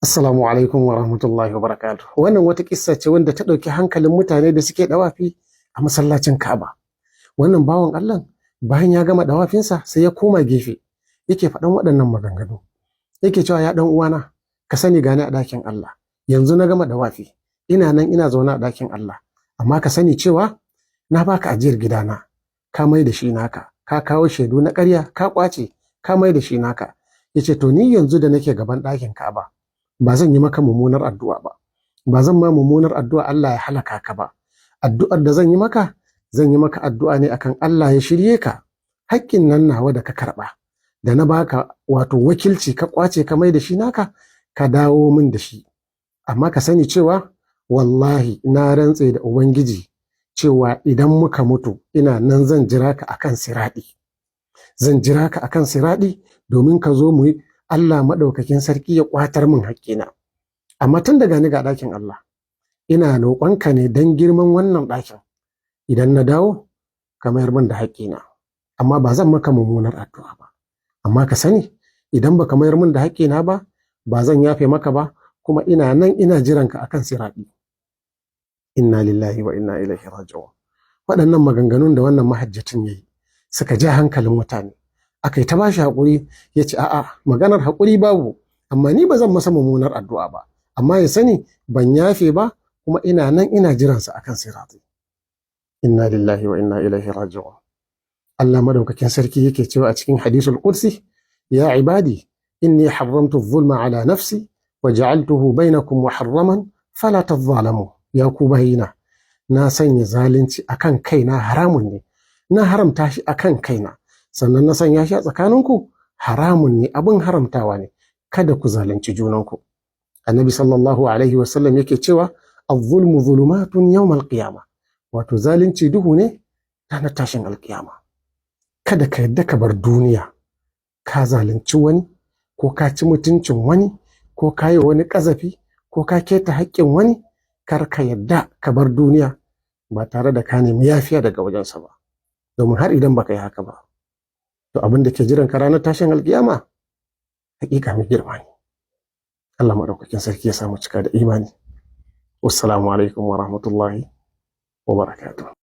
Assalamu alaikum wa rahmatullahi wa barakatuh. Wannan wata kissa ce wanda ta ɗauki hankalin mutane da suke ɗawafi a masallacin Ka'aba. Wannan bawan Allah bayan ya gama ɗawafinsa sai ya koma gefe yake faɗan waɗannan maganganu. Yake cewa ya ɗan uwana ka sani gani a ɗakin Allah. Yanzu na gama ɗawafi ina nan ina zaune a ɗakin Allah. Amma ka sani cewa na baka ajiyar gidana ka mai da shi naka. Ka kawo shaidu na ƙarya ka ƙwace ka mai da shi naka. Yace to ni yanzu da nake gaban ɗakin Ka'aba ba zan yi maka mummunar addu'a ba, ba zan ma mummunar addu'a Allah ya halaka ka ba. Addu'ar da zan yi maka addu'a ne akan Allah ya shirye ka. Haƙƙin nan nawa da ka karɓa, da na baka wato wakilci ka ƙwace ka mai da shi naka, ka dawo min da shi. Amma ka sani cewa wallahi na rantse da Ubangiji cewa idan muka mutu ina nan zan jira ka akan siraɗi. Zan jira ka akan siraɗi domin ka zo mu yi Allah maɗaukakin sarki ya ƙwatar min haƙƙina. Amma tun daga ni ga ɗakin Allah, ina roƙonka ne don girman wannan ɗakin. Idan na dawo, ka mayar min da haƙƙina. Amma ba zan maka mummunar addu'a ba. Amma ka sani, idan baka mayar min da haƙƙina ba, ba zan yafe maka ba, kuma ina nan ina jiranka akan siraɗi. Inna lillahi wa inna ilaihi raji'un. Waɗannan maganganun da wannan mahajjatin yayi suka ja hankalin mutane. Aka yi ta bashi haƙuri ya ce a'a maganar haƙuri babu, amma ni ba zan masa mummunar addu'a ba, amma ya sani ban yafe ba kuma ina nan ina jiransa akan sirati. Inna lillahi wa inna ilaihi raji'un. Allah madaukakin sarki yake cewa a cikin hadisul qudsi, ya ibadi inni harramtu adh-dhulma ala nafsi wa ja'altuhu bainakum muharraman fala tadh-dhalamu. Ya ku bayina, na sanya zalunci akan kaina haramun ne, na haramta shi akan kaina. Sannan na sanya shi a tsakaninku haramun ne, abin haramtawa ne, kada ku zalunci junanku. Annabi sallallahu alaihi wasallam yake cewa az-zulmu zulumatun yawmal qiyama, wato zalunci duhu ne ranar tashin alkiyama. Kada ka yadda ka bar duniya ka zalunci wani, ko ka ci mutuncin wani, ko ka yi wani ƙazafi, ko ka keta haƙƙin wani. Kar ka yadda ka bar duniya ba tare da ka nemi yafiya daga wajensa ba, domin har idan baka yi haka ba, to abin da ke jiran ka ranar tashin alkiyama hakika mai girma ne. Allah madaukakin sarki ya samu cika da imani. Wassalamu alaikum wa rahmatullahi wa barakatuh.